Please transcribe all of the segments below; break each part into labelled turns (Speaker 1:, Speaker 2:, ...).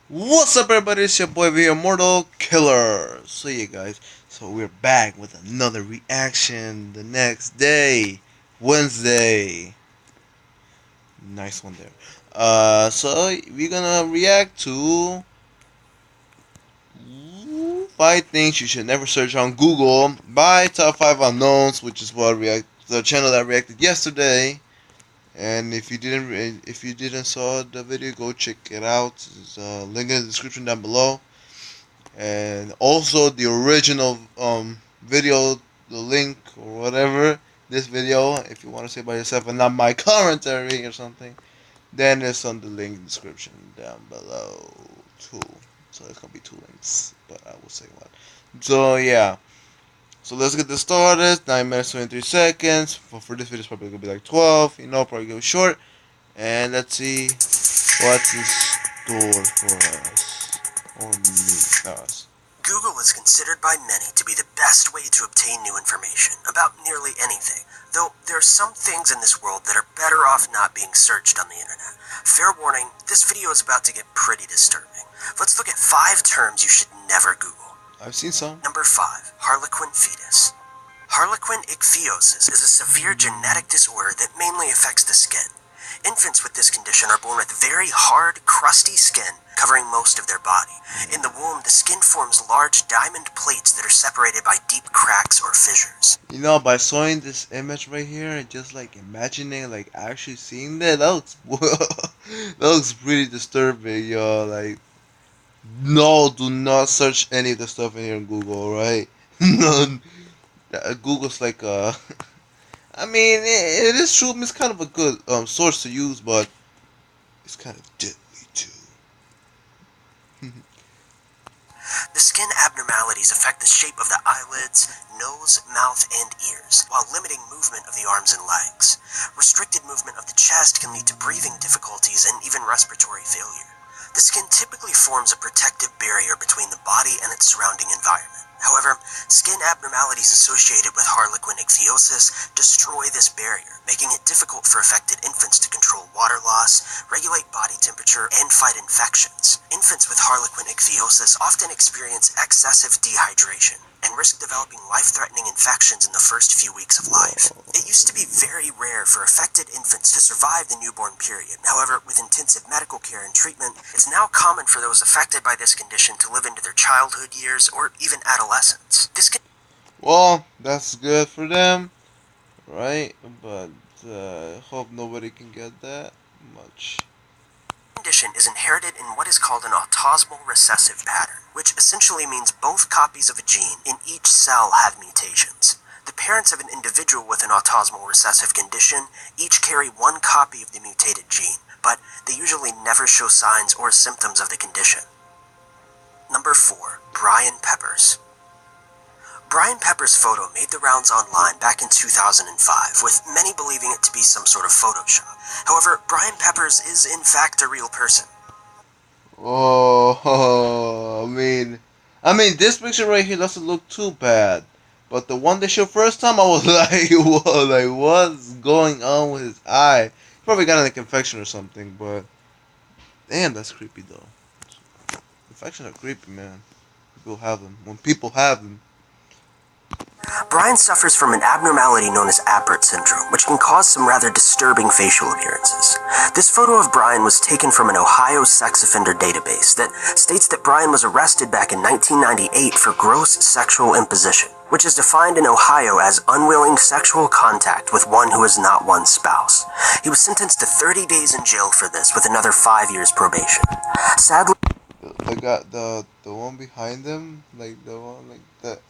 Speaker 1: What's up, everybody? It's your boy here, Immortal Killer. So yeah, guys. So we're back with another reaction the next day, Wednesday. Nice one there. So we're gonna react to five things you should never search on Google by Top Five Unknowns, which is what the channel that reacted yesterday. And if you didn't saw the video, go check it out. There's a link in the description down below. And also the original video, the link or whatever, this video, if you want to say by yourself and not my commentary or something, then it's on the link description down below too. So it's gonna be two links, but I will say one. So yeah, so let's get this started. 9 minutes 23 seconds. For this video, it's probably gonna be like 12. Probably go short. And let's see what's in store for us or me, us.
Speaker 2: Google is considered by many to be the best way to obtain new information about nearly anything, though there are some things in this world that are better off not being searched on the internet. Fair warning, this video is about to get pretty disturbing. Let's look at 5 terms you should never Google.
Speaker 1: I've seen some.
Speaker 2: Number 5. Harlequin fetus. Harlequin ichthyosis is a severe genetic disorder that mainly affects the skin. Infants with this condition are born with very hard, crusty skin covering most of their body. In the womb, the skin forms large diamond plates that are separated by deep cracks or fissures.
Speaker 1: By showing this image right here and just like imagining, like actually seeing that looks that looks pretty disturbing, yo. Like, no, do not search any of the stuff in here on Google, right? No, Google's like I mean, it is true. It's kind of a good source to use, but it's kind of deadly too.
Speaker 2: The skin abnormalities affect the shape of the eyelids, nose, mouth, and ears, while limiting movement of the arms and legs. Restricted movement of the chest can lead to breathing difficulties and even respiratory failure. The skin typically forms a protective barrier between the body and its surrounding environment. However, skin abnormalities associated with harlequin ichthyosis destroy this barrier, making it difficult for affected infants to control water loss, regulate body temperature, and fight infections. Infants with harlequin ichthyosis often experience excessive dehydration and risk developing life-threatening infections in the first few weeks of life. It used to be very rare for affected infants to survive the newborn period. However, with intensive medical care and treatment, it's now common for those affected by this condition to live into their childhood years or even adolescence.
Speaker 1: Well, that's good for them, right? But hope nobody can get that much.
Speaker 2: Condition is inherited in what is called an autosomal recessive pattern, which essentially means both copies of a gene in each cell have mutations. The parents of an individual with an autosomal recessive condition each carry one copy of the mutated gene, but they usually never show signs or symptoms of the condition. Number 4. Brian Peppers. Brian Pepper's photo made the rounds online back in 2005, with many believing it to be some sort of Photoshop. However, Brian Peppers is in fact a real person.
Speaker 1: Oh, I mean, this picture right here doesn't look too bad, but the one they showed first time, I was like, whoa, like what's going on with his eye? He probably got an infection or something, but damn, that's creepy though. Infections are creepy, man. People have them. When people have them.
Speaker 2: Brian suffers from an abnormality known as Apert syndrome, which can cause some rather disturbing facial appearances. This photo of Brian was taken from an Ohio sex offender database that states that Brian was arrested back in 1998 for gross sexual imposition, which is defined in Ohio as unwilling sexual contact with one who is not one's spouse. He was sentenced to 30 days in jail for this, with another 5 years probation. Sadly,
Speaker 1: The one behind them, like the one like that.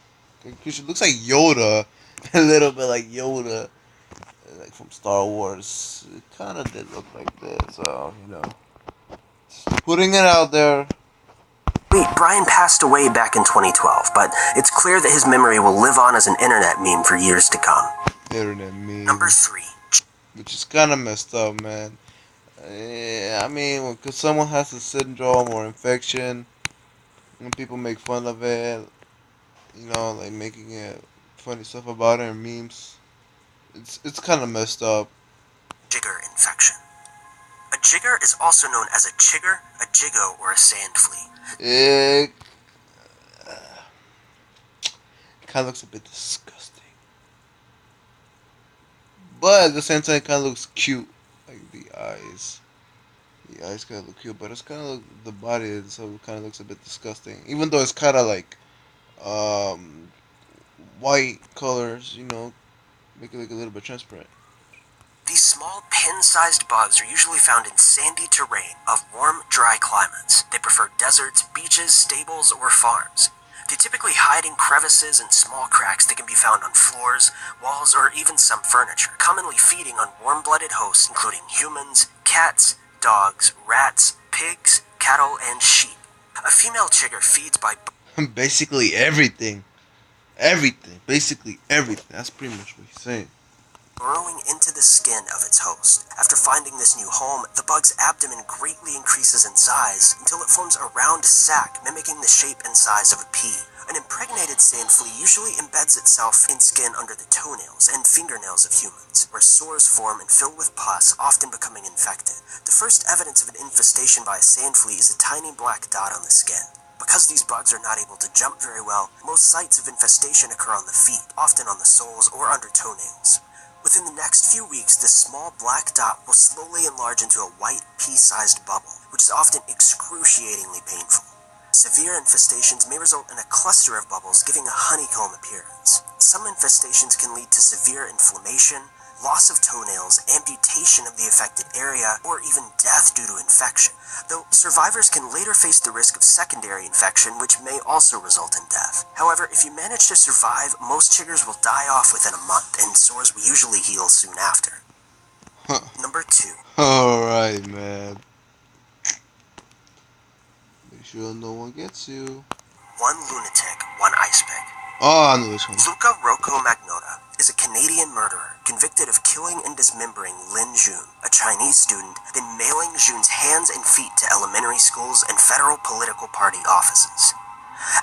Speaker 1: It looks like Yoda, a little bit like Yoda, like from Star Wars. It kind of did look like this, so just putting it out there.
Speaker 2: Brian passed away back in 2012, but it's clear that his memory will live on as an internet meme for years to come.
Speaker 1: Internet meme.
Speaker 2: Number 3.
Speaker 1: Which is kind of messed up, man. I mean, because someone has a syndrome or infection, and people make fun of it, like making it funny stuff about it or memes. It's kind of messed up.
Speaker 2: Jigger infection. A Jigger is also known as a chigger, a jiggo, or a sand flea.
Speaker 1: It kind of looks a bit disgusting. But at the same time, it kind of looks cute. Like the eyes. The eyes kind of look cute, but it's kind of the body, so it kind of looks a bit disgusting. Even though it's kind of like um, white colors, make it look a little bit transparent.
Speaker 2: These small, pin-sized bugs are usually found in sandy terrain of warm, dry climates. They prefer deserts, beaches, stables, or farms. They typically hide in crevices and small cracks that can be found on floors, walls, or even some furniture, commonly feeding on warm-blooded hosts including humans, cats, dogs, rats, pigs, cattle, and sheep. A female chigger feeds by
Speaker 1: Basically everything. Everything. Basically everything. That's pretty much what he's saying.
Speaker 2: burrowing into the skin of its host. After finding this new home, the bug's abdomen greatly increases in size until it forms a round sac mimicking the shape and size of a pea. An impregnated sand flea usually embeds itself in skin under the toenails and fingernails of humans, where sores form and fill with pus, often becoming infected. The first evidence of an infestation by a sand flea is a tiny black dot on the skin. Because these bugs are not able to jump very well, most sites of infestation occur on the feet, often on the soles or under toenails. Within the next few weeks, this small black dot will slowly enlarge into a white, pea-sized bubble, which is often excruciatingly painful. Severe infestations may result in a cluster of bubbles, giving a honeycomb appearance. Some infestations can lead to severe inflammation, loss of toenails, amputation of the affected area, or even death due to infection, though survivors can later face the risk of secondary infection, which may also result in death. However, if you manage to survive, most chiggers will die off within a month, and sores will usually heal soon after. Number 2.
Speaker 1: Alright, man. Make sure no one gets you.
Speaker 2: One lunatic, one ice pick.
Speaker 1: Oh, I know this one.
Speaker 2: Luca Rocco Magnotta is a Canadian murderer convicted of killing and dismembering Lin Jun, a Chinese student, then mailing Jun's hands and feet to elementary schools and federal political party offices.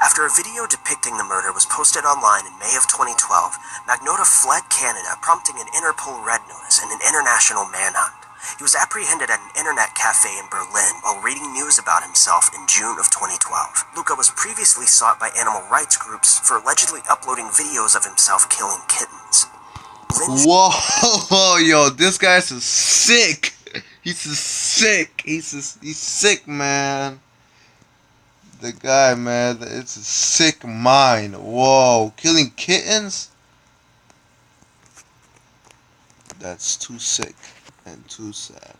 Speaker 2: After a video depicting the murder was posted online in May of 2012, Magnotta fled Canada, prompting an Interpol Red Notice and an international manhunt. He was apprehended at an internet cafe in Berlin while reading news about himself in June of 2012. Luca was previously sought by animal rights groups for allegedly uploading videos of himself killing kittens.
Speaker 1: Whoa, yo, this guy's sick. He's sick. He's sick, man. The guy, man, it's a sick mind. Whoa, killing kittens? That's too sick and too sad.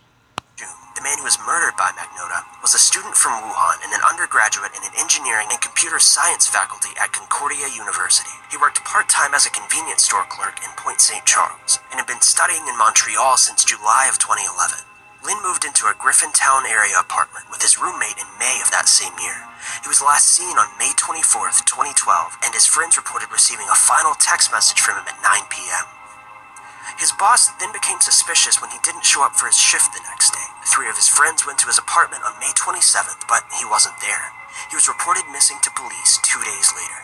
Speaker 2: The man who was murdered by Magnotta was a student from Wuhan and an undergraduate in an engineering and computer science faculty at Concordia University. He worked part-time as a convenience store clerk in Point St. Charles and had been studying in Montreal since July of 2011. Lin moved into a Griffintown area apartment with his roommate in May of that same year. He was last seen on May 24th, 2012, and his friends reported receiving a final text message from him at 9 p.m. His boss then became suspicious when he didn't show up for his shift the next day. 3 of his friends went to his apartment on May 27th, but he wasn't there. He was reported missing to police 2 days later.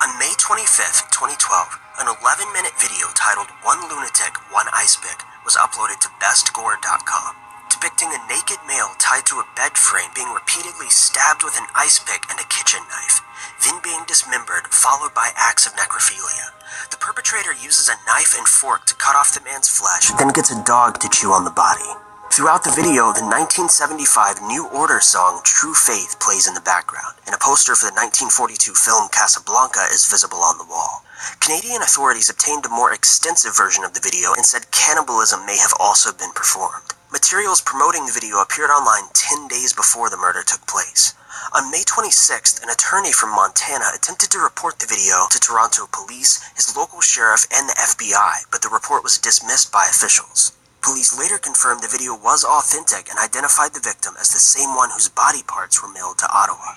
Speaker 2: On May 25th, 2012, an 11-minute video titled One Lunatic, One Ice Pick was uploaded to bestgore.com, depicting a naked male tied to a bed frame being repeatedly stabbed with an ice pick and a kitchen knife, then being dismembered, followed by acts of necrophilia. The perpetrator uses a knife and fork to cut off the man's flesh, then gets a dog to chew on the body. Throughout the video, the 1975 New Order song True Faith plays in the background, and a poster for the 1942 film Casablanca is visible on the wall. Canadian authorities obtained a more extensive version of the video and said cannibalism may have also been performed. Materials promoting the video appeared online 10 days before the murder took place. On May 26th, an attorney from Montana attempted to report the video to Toronto police, his local sheriff, and the FBI, but the report was dismissed by officials. Police later confirmed the video was authentic and identified the victim as the same one whose body parts were mailed to Ottawa.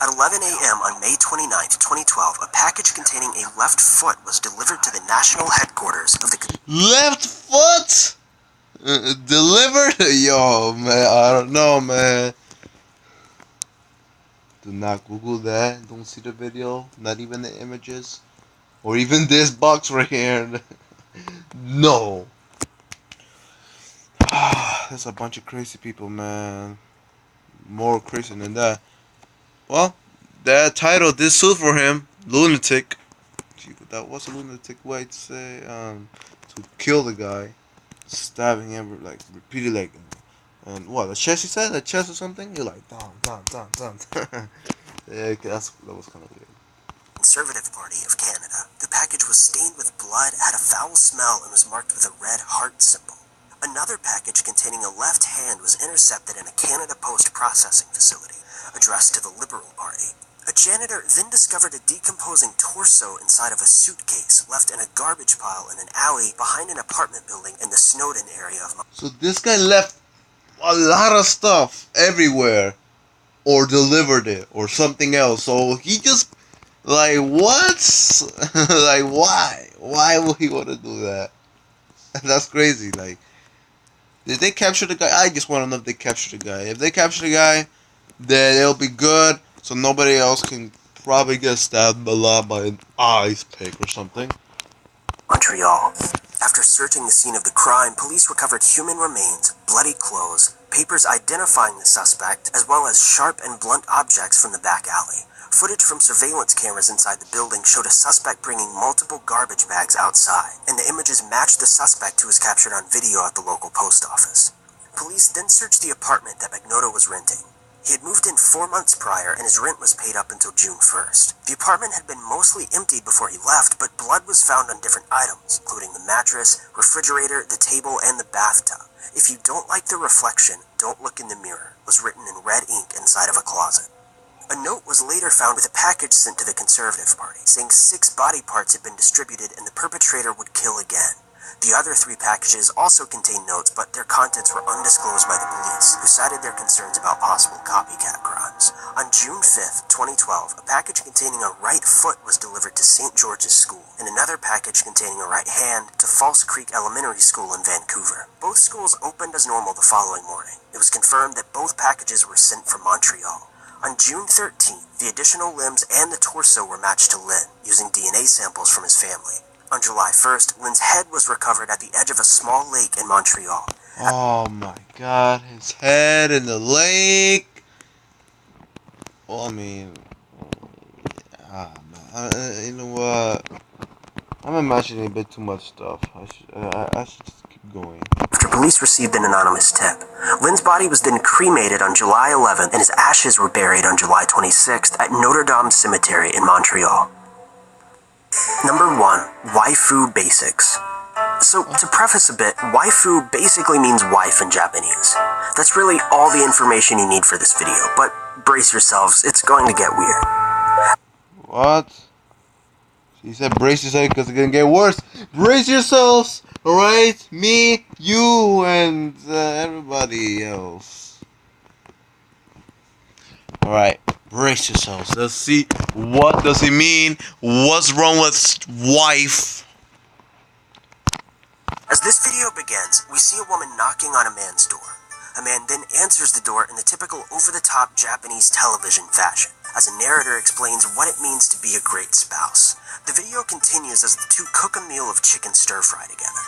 Speaker 2: At 11 a.m. on May 29, 2012, a package containing a left foot was delivered to the national headquarters of the...
Speaker 1: Left foot? Delivered? Yo, man, I don't know, man. Do not Google that. Don't see the video. Not even the images. Or even this box right here. No. there's a bunch of crazy people, man. More crazy than that. Well, that title did suit for him. Lunatic. That was a lunatic way to say, to kill the guy. Stabbing him, like, repeatedly, like, and what, the chest, he said? The chest or something? You're like, dun, dun, dun, dun. Yeah, that was kind of weird.
Speaker 2: Conservative Party of Canada. The package was stained with blood, had a foul smell, and was marked with a red heart symbol. Another package containing a left hand was intercepted in a Canada Post processing facility, addressed to the Liberal Party. A janitor then discovered a decomposing torso inside of a suitcase left in a garbage pile in an alley behind an apartment building in the Snowden area of Montreal.
Speaker 1: So this guy left a lot of stuff everywhere, or delivered it, or something else. So he just, like, what? Like, why? Why would he want to do that? That's crazy. Like, did they capture the guy? I just want to know if they captured the guy. If they capture the guy, then it'll be good. So nobody else can probably get stabbed a lot by an ice pick or something.
Speaker 2: Montreal. After searching the scene of the crime, police recovered human remains, bloody clothes, papers identifying the suspect, as well as sharp and blunt objects from the back alley. Footage from surveillance cameras inside the building showed a suspect bringing multiple garbage bags outside, and the images matched the suspect who was captured on video at the local post office. Police then searched the apartment that Magnotta was renting. He had moved in 4 months prior, and his rent was paid up until June 1st. The apartment had been mostly emptied before he left, but blood was found on different items, including the mattress, refrigerator, the table, and the bathtub. "If you don't like the reflection, don't look in the mirror," was written in red ink inside of a closet. A note was later found with a package sent to the Conservative Party, saying 6 body parts had been distributed and the perpetrator would kill again. The other 3 packages also contained notes, but their contents were undisclosed by the police, who cited their concerns about possible copycat crimes. On June 5th, 2012, a package containing a right foot was delivered to St. George's School, and another package containing a right hand to False Creek Elementary School in Vancouver. Both schools opened as normal the following morning. It was confirmed that both packages were sent from Montreal. On June 13th, the additional limbs and the torso were matched to Lynn, using DNA samples from his family. On July 1st, Lynn's head was recovered at the edge of a small lake in Montreal.
Speaker 1: Oh my god, his head in the lake. Well, I mean, man, you know what? I'm imagining a bit too much stuff. I should just keep going.
Speaker 2: After police received an anonymous tip, Lynn's body was then cremated on July 11th, and his ashes were buried on July 26th at Notre Dame Cemetery in Montreal. Number 1. Waifu Basics. So, to preface a bit, waifu basically means wife in Japanese. That's really all the information you need for this video, but brace yourselves, it's going to get weird.
Speaker 1: What? She said brace yourself because it's gonna get worse. Brace yourselves, alright? Me, you, and everybody else. Alright, brace yourselves. Let's see, what does it mean? What's wrong with wife?
Speaker 2: As this video begins, we see a woman knocking on a man's door. A man then answers the door in the typical over-the-top Japanese television fashion, as a narrator explains what it means to be a great spouse. The video continues as the two cook a meal of chicken stir-fry together.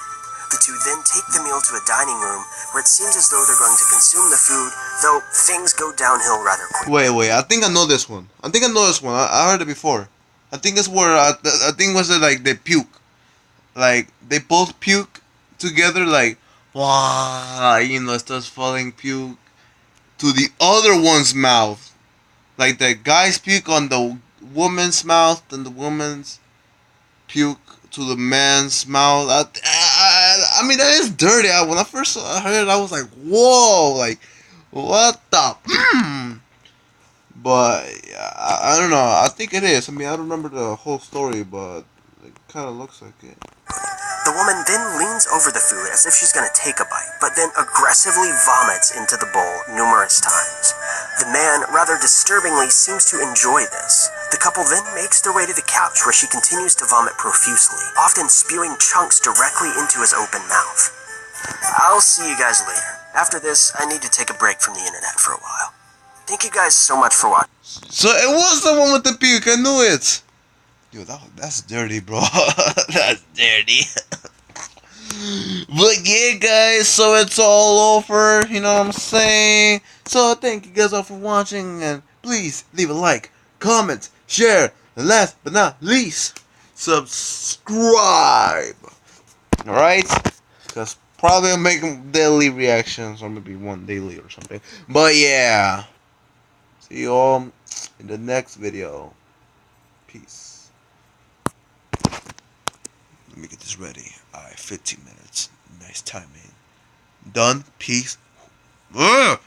Speaker 2: The two then take the meal to a dining room, where it seems as though they're going to consume the food, though things go downhill rather quickly.
Speaker 1: Wait, I think I know this one. I heard it before. I think it's where, I think was it like they puke. Like, they both puke together, like, wow, you know, it starts falling puke to the other one's mouth. Like, the guy's puke on the woman's mouth, and the woman's puke to the man's mouth. I mean, that is dirty. When I first heard it, I was like, whoa, like, what the? But I don't know. I think it is. I mean, I don't remember the whole story, but it kind of looks like it.
Speaker 2: The woman then leans over the food as if she's going to take a bite, but then aggressively vomits into the bowl numerous times. The man, rather disturbingly, seems to enjoy this. The couple then makes their way to the couch, where she continues to vomit profusely, often spewing chunks directly into his open mouth. I'll see you guys later. After this, I need to take a break from the internet for a while. Thank you guys so much for watching.
Speaker 1: So it was the one with the puke. I knew it. Yo, that's dirty, bro. That's dirty. But yeah, guys, so it's all over. You know what I'm saying? So thank you guys all for watching, and please leave a like, comment, share, and last but not least, subscribe. All right? Because probably I'll make daily reactions, or maybe one daily or something. But yeah, see you all in the next video. Peace. Let me get this ready. Alright, 15 minutes. Nice timing. Done. Peace. Ugh!